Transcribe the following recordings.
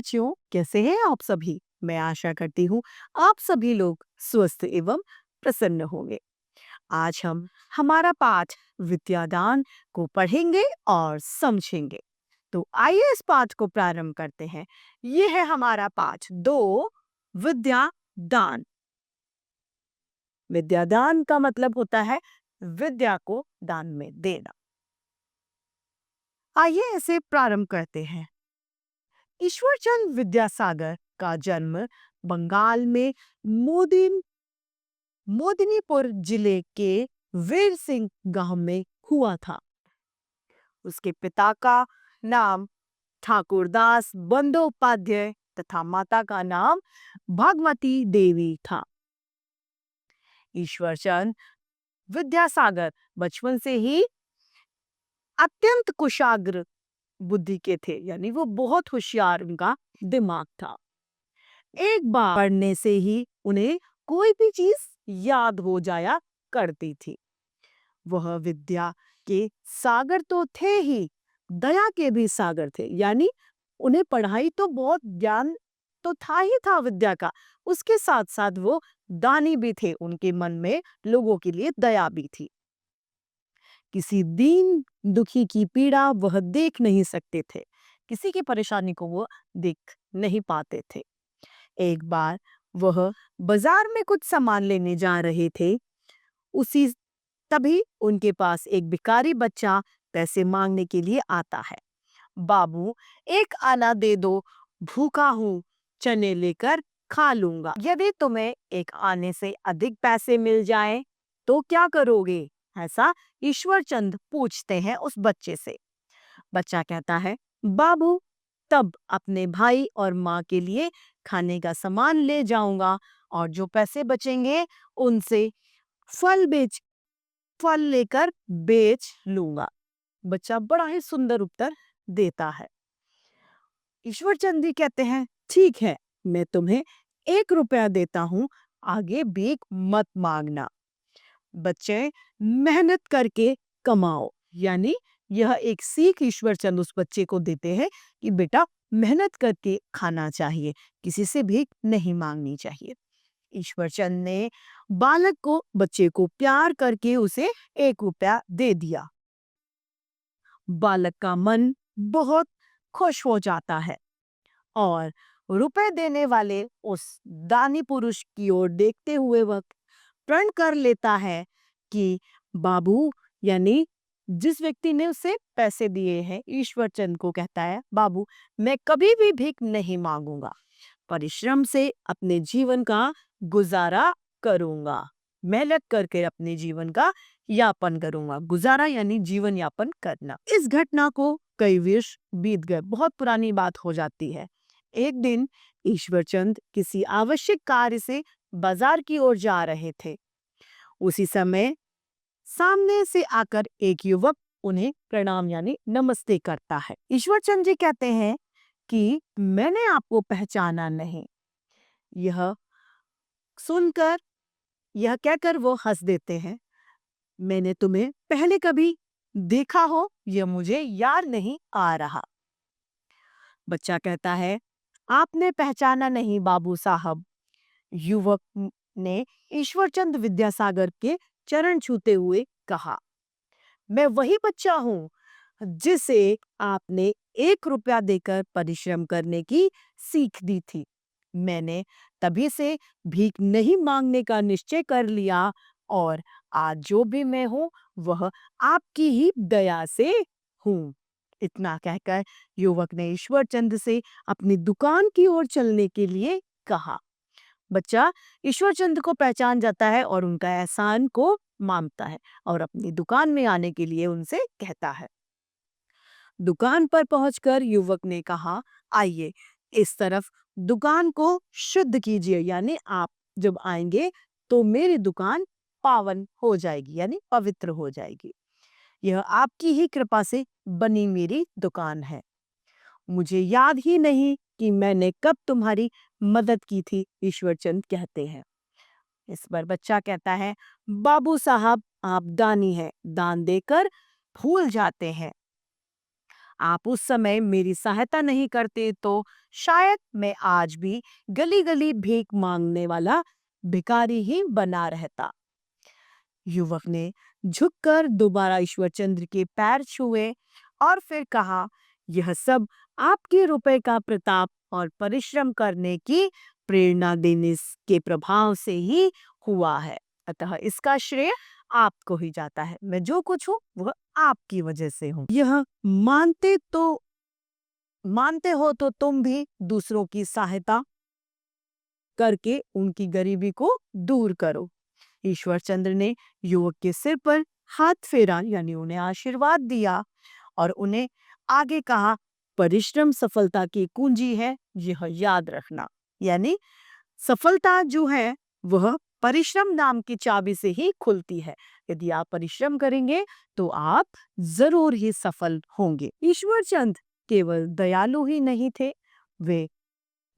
बच्चों, कैसे हैं आप सभी? मैं आशा करती हूँ आप सभी लोग स्वस्थ एवं प्रसन्न होंगे। आज हम हमारा पाठ विद्यादान को पढ़ेंगे और समझेंगे। तो आइए इस पाठ को प्रारंभ करते हैं। ये है हमारा पाठ 2, विद्या दान। विद्यादान का मतलब होता है विद्या को दान में देना। आइए इसे प्रारंभ करते हैं। ईश्वरचंद विद्यासागर का जन्म बंगाल में मोदिन मोदिनीपुर जिले के वीर सिंह गांव में हुआ था। उसके पिता का नाम ठाकुरदास बंदोपाध्याय तथा माता का नाम भगवती देवी था। ईश्वरचंद विद्यासागर बचपन से ही अत्यंत कुशाग्र बुद्धि के थे, यानी वो बहुत होशियार उनका दिमाग था। एक बार पढ़ने से ही उन्हें कोई भी चीज याद हो जाया करती थी। वह विद्या के सागर तो थे ही, दया के भी सागर थे। यानी उन्हें पढ़ाई तो बहुत ज्ञान तो था ही था विद्या का, उसके साथ साथ वो दानी भी थे। उनके मन में लोगों के लिए दया भी थी। किसी दीन दुखी की पीड़ा वह देख नहीं सकते थे, किसी की परेशानी को वो देख नहीं पाते थे। एक बार वह बाजार में कुछ सामान लेने जा रहे थे। उसी तभी उनके पास एक भिखारी बच्चा पैसे मांगने के लिए आता है। बाबू, एक आना दे दो, भूखा हूँ, चने लेकर खा लूंगा। यदि तुम्हें एक आने से अधिक पैसे मिल जाएं, तो क्या करोगे? ऐसा ईश्वरचंद पूछते हैं उस बच्चे से। बच्चा कहता है, बाबू, तब अपने भाई और माँ के लिए खाने का सामान ले जाऊंगा और जो पैसे बचेंगे उनसे फल बेच फल लेकर बेच लूंगा। बच्चा बड़ा ही सुंदर उत्तर देता है। ईश्वरचंद जी कहते हैं, ठीक है, मैं तुम्हें 1 रुपया देता हूँ, आगे भीख मत मांगना। बच्चे, मेहनत करके कमाओ। यानी यह एक सीख ईश्वरचंद उस बच्चे को देते हैं कि बेटा, मेहनत करके खाना चाहिए, किसी से भीख नहीं मांगनी चाहिए। ईश्वरचंद ने बालक को, बच्चे को प्यार करके उसे 1 रुपया दे दिया। बालक का मन बहुत खुश हो जाता है और रुपए देने वाले उस दानी पुरुष की ओर देखते हुए वह प्रण कर लेता है कि बाबू, यानी जिस व्यक्ति ने उसे पैसे दिए हैं, ईश्वरचंद को कहता है, बाबू, मैं कभी भी भीख नहीं मांगूंगा, परिश्रम से अपने जीवन का गुजारा करूंगा, मेहनत करके अपने जीवन का यापन करूंगा। गुजारा यानी जीवन यापन करना। इस घटना को कई वर्ष बीत गए, बहुत पुरानी बात हो जाती है। एक दिन ईश्वरचंद किसी आवश्यक कार्य से बाजार की ओर जा रहे थे। उसी समय सामने से आकर एक युवक उन्हें प्रणाम यानी नमस्ते करता है। ईश्वरचंद जी कहते हैं कि मैंने आपको पहचाना नहीं। यह सुनकर, यह कहकर वो हंस देते हैं, मैंने तुम्हें पहले कभी देखा हो यह मुझे याद नहीं आ रहा। बच्चा कहता है, आपने पहचाना नहीं बाबू साहब। युवक ने ईश्वरचंद विद्यासागर के चरण छूते हुए कहा, मैं वही बच्चा हूँ जिसे आपने 1 रुपया देकर परिश्रम करने की सीख दी थी। मैंने तभी से भीख नहीं मांगने का निश्चय कर लिया और आज जो भी मैं हूँ वह आपकी ही दया से हूँ। इतना कहकर युवक ने ईश्वरचंद से अपनी दुकान की ओर चलने के लिए कहा। बच्चा ईश्वरचंद को पहचान जाता है और उनका एहसान को मानता है और अपनी दुकान में आने के लिए उनसे कहता है। दुकान पर पहुंचकर युवक ने कहा, आइए इस तरफ दुकान को शुद्ध कीजिए, यानी आप जब आएंगे तो मेरी दुकान पावन हो जाएगी, यानी पवित्र हो जाएगी। यह आपकी ही कृपा से बनी मेरी दुकान है। मुझे याद ही नहीं कि मैंने कब तुम्हारी मदद की थी, ईश्वरचंद कहते हैं। इस पर बच्चा कहता है, बाबू साहब, आप दानी हैं, दान देकर भूल जाते हैं। आप उस समय मेरी सहायता नहीं करते तो शायद मैं आज भी गली गली भीख मांगने वाला भिखारी ही बना रहता। युवक ने झुककर दोबारा ईश्वरचंद्र के पैर छुए और फिर कहा, यह सब आपके रुपए का प्रताप और परिश्रम करने की प्रेरणा देने के प्रभाव से ही हुआ है, अतः इसका श्रेय आपको ही जाता है। मैं जो कुछ हूँ वह आपकी वजह से हूँ। यह मानते हो तो तुम भी दूसरों की सहायता करके उनकी गरीबी को दूर करो। ईश्वरचंद्र ने युवक के सिर पर हाथ फेरा, यानी उन्हें आशीर्वाद दिया और उन्हें आगे कहा, परिश्रम सफलता की कुंजी है, यह याद रखना। यानी सफलता जो है वह परिश्रम नाम की चाबी से ही खुलती है। यदि आप परिश्रम करेंगे तो आप जरूर ही सफल होंगे। ईश्वरचंद केवल दयालु ही नहीं थे, वे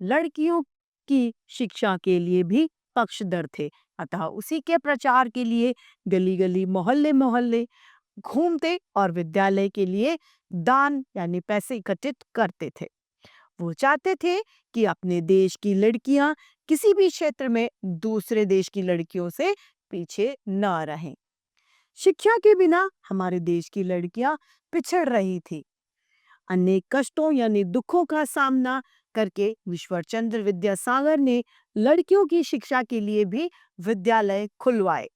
लड़कियों की शिक्षा के लिए भी पक्षधर थे। अतः उसी के प्रचार के लिए गली गली मोहल्ले मोहल्ले घूमते और विद्यालय के लिए दान यानी पैसे एकत्रित करते थे। वो चाहते थे कि अपने देश की लड़कियां किसी भी क्षेत्र में दूसरे देश की लड़कियों से पीछे न रहें। शिक्षा के बिना हमारे देश की लड़कियां पिछड़ रही थी। अनेक कष्टों यानी दुखों का सामना करके ईश्वरचंद्र विद्यासागर ने लड़कियों की शिक्षा के लिए भी विद्यालय खुलवाए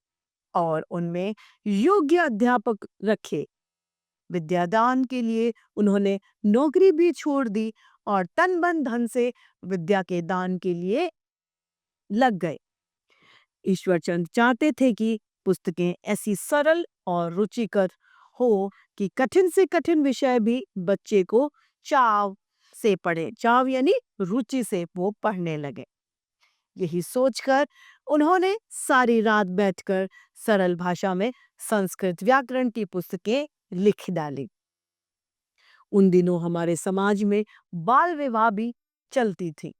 और उनमें योग्य अध्यापक रखे। विद्यादान के लिए उन्होंने नौकरी भी छोड़ दी और तन मन धन से विद्या के दान के लिए लग गए। ईश्वरचंद चाहते थे कि पुस्तकें ऐसी सरल और रुचिकर हो कि कठिन से कठिन विषय भी बच्चे को चाव से पढ़े। चाव यानी रुचि से वो पढ़ने लगे। यही सोचकर उन्होंने सारी रात बैठकर सरल भाषा में संस्कृत व्याकरण की पुस्तकें लिख डाली। उन दिनों हमारे समाज में बाल विवाह भी चलती थी।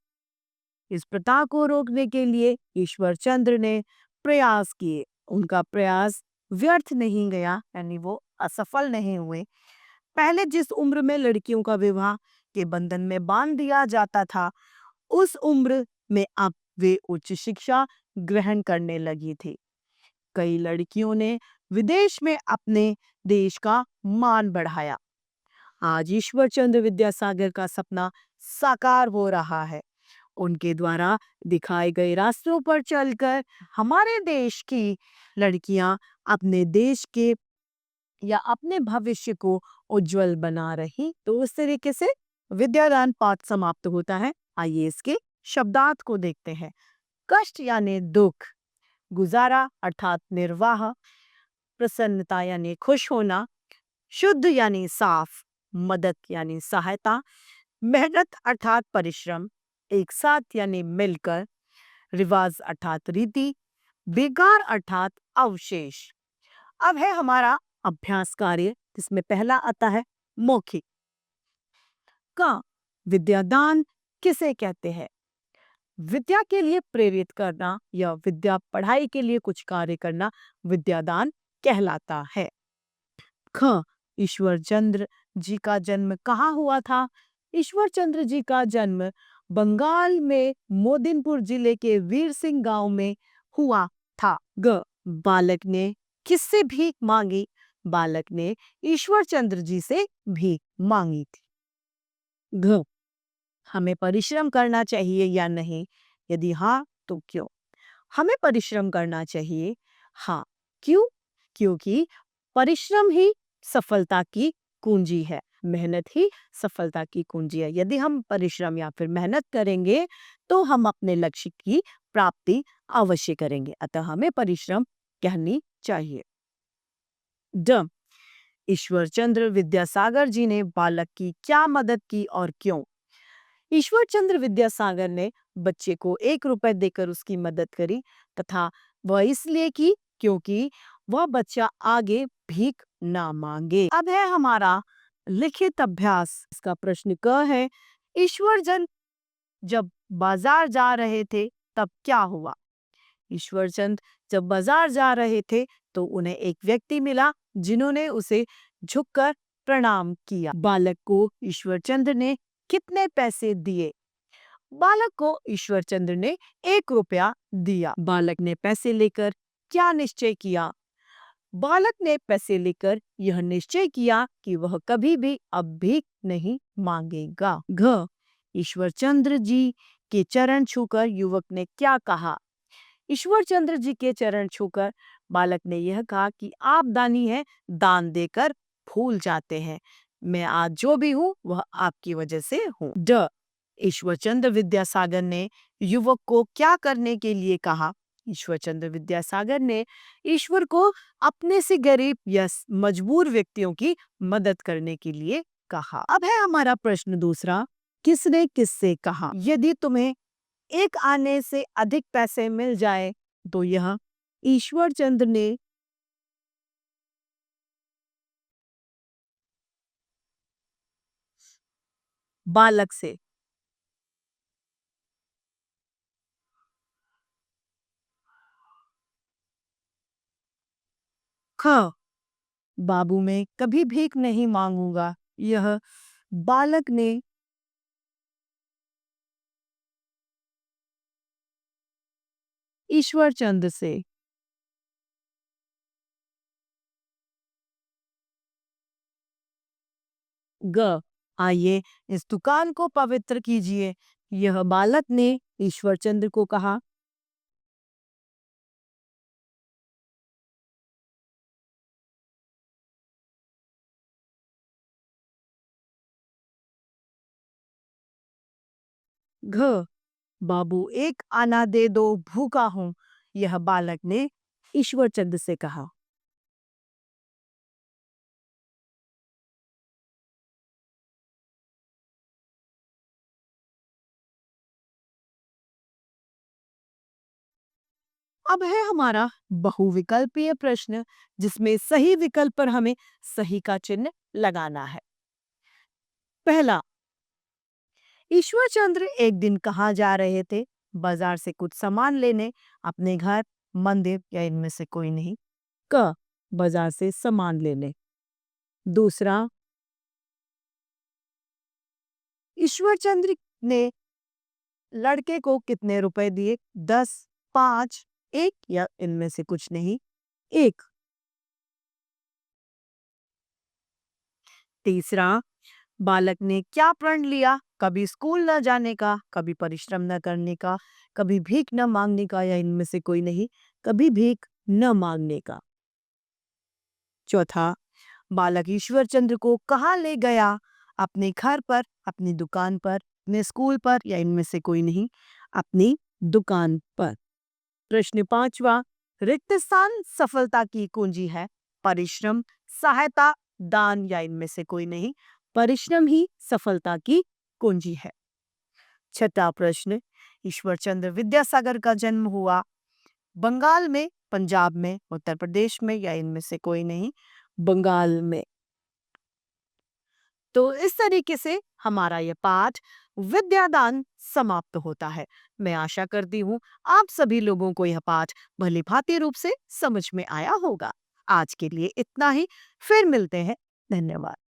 इस प्रथा को रोकने के लिए ईश्वरचंद्र ने प्रयास किए। उनका प्रयास व्यर्थ नहीं गया, यानी वो असफल नहीं हुए। पहले जिस उम्र में लड़कियों का विवाह के बंधन में बांध दिया जाता था, उस उम्र में अब वे उच्च शिक्षा ग्रहण करने लगी थी। कई लड़कियों ने विदेश में अपने देश का मान बढ़ाया। आज ईश्वरचंद्र विद्यासागर का सपना साकार हो रहा है। उनके द्वारा दिखाए गए रास्तों पर चलकर हमारे देश की लड़कियां अपने देश के या अपने भविष्य को उज्जवल बना रही। तो उस तरीके से विद्यादान पाठ समाप्त होता है। आइए इसके शब्दार्थ को देखते हैं। कष्ट यानी दुख, गुजारा अर्थात निर्वाह, प्रसन्नता यानी खुश होना, शुद्ध यानी साफ, मदद यानी सहायता, मेहनत अर्थात परिश्रम, एक साथ यानी मिलकर, रिवाज अर्थात रीति, बेकार अर्थात अवशेष। अब है हमारा अभ्यास कार्य, जिसमें पहला आता है मौखिक। का विद्यादान किसे कहते हैं? विद्या के लिए प्रेरित करना या विद्या पढ़ाई के लिए कुछ कार्य करना विद्यादान कहलाता है। ख ईश्वरचंद्र जी का जन्म कहाँ हुआ था? ईश्वरचंद्र जी का जन्म बंगाल में मोदिनपुर जिले के वीर सिंह गांव में हुआ था। ग बालक ने किससे भीख मांगी? बालक ने ईश्वरचंद्र जी से भीख मांगी थी। घ हमें परिश्रम करना चाहिए या नहीं? यदि हाँ तो क्यों? हमें परिश्रम करना चाहिए। हाँ, क्यों? क्योंकि परिश्रम ही सफलता की कुंजी है। मेहनत ही सफलता की कुंजी है। यदि हम परिश्रम या फिर मेहनत करेंगे तो हम अपने लक्ष्य की प्राप्ति अवश्य करेंगे। अतः हमें परिश्रम करनी चाहिए। ड ईश्वरचंद्र विद्यासागर जी ने बालक की क्या मदद की और क्यों? ईश्वरचंद्र विद्यासागर ने बच्चे को 1 रुपए देकर उसकी मदद करी, तथा वह इसलिए की क्योंकि वह बच्चा आगे भीख ना मांगे। अब है हमारा लिखित अभ्यास। इसका प्रश्न क है, ईश्वरचंद जब बाजार जा रहे थे तब क्या हुआ? ईश्वरचंद जब बाजार जा रहे थे तो उन्हें एक व्यक्ति मिला जिन्होंने उसे झुककर प्रणाम किया। बालक को ईश्वरचंद्र ने कितने पैसे दिए? बालक को ईश्वरचंद्र ने 1 रुपया दिया। बालक ने पैसे लेकर क्या निश्चय किया? बालक ने पैसे लेकर यह निश्चय किया कि वह कभी भी अब भीख नहीं मांगेगा। घ ईश्वरचंद्र जी के चरण छूकर युवक ने क्या कहा? ईश्वरचंद्र जी के चरण छूकर बालक ने यह कहा कि आप दानी हैं, दान देकर भूल जाते हैं। मैं आज जो भी हूँ वह आपकी वजह से हूँ। ड ईश्वरचंद्र विद्यासागर ने युवक को क्या करने के लिए कहा? ईश्वरचंद्र विद्यासागर ने ईश्वर को अपने से गरीब या मजबूर व्यक्तियों की मदद करने के लिए कहा। अब है हमारा प्रश्न दूसरा, किसने किससे कहा? यदि तुम्हें 1 आने से अधिक पैसे मिल जाए तो यह ईश्वरचंद्र ने बालक से। ख बाबू मैं कभी भीख नहीं मांगूंगा, यह बालक ने ईश्वरचंद्र से। ग आइए इस दुकान को पवित्र कीजिए, यह बालक ने ईश्वरचंद्र को कहा। घ बाबू 1 आना दे दो, भूखा हूं, यह बालक ने ईश्वरचंद्र से कहा। अब है हमारा बहुविकल्पीय प्रश्न, जिसमें सही विकल्प पर हमें सही का चिन्ह लगाना है। पहला, ईश्वरचंद्र एक दिन कहाँ जा रहे थे? बाजार से कुछ सामान लेने, अपने घर, मंदिर या इनमें से कोई नहीं। क बाजार से सामान लेने। दूसरा, ईश्वरचंद्र ने लड़के को कितने रुपए दिए? 10, 5, 1 या इनमें से कुछ नहीं। 1। तीसरा, बालक ने क्या प्रण लिया? कभी स्कूल न जाने का, कभी परिश्रम न करने का, कभी भीख न मांगने का या इनमें से कोई नहीं, कभी भीख न मांगने का। चौथा, बालक ईश्वरचंद्र को कहाँ ले गया? अपने घर पर, अपनी दुकान पर, अपने स्कूल पर या इनमें से कोई नहीं, अपनी दुकान पर। प्रश्न 5वां, रिक्त स्थान सफलता की कुंजी है। परिश्रम, सहायता, दान या इनमें से कोई नहीं, परिश्रम ही सफलता की कुंजी है। छठा प्रश्न, ईश्वरचंद्र विद्यासागर का जन्म हुआ बंगाल में, पंजाब में, उत्तर प्रदेश में या इनमें से कोई नहीं, बंगाल में। तो इस तरीके से हमारा ये पाठ विद्यादान समाप्त होता है। मैं आशा करती हूँ आप सभी लोगों को यह पाठ भली भांति रूप से समझ में आया होगा। आज के लिए इतना ही, फिर मिलते हैं। धन्यवाद।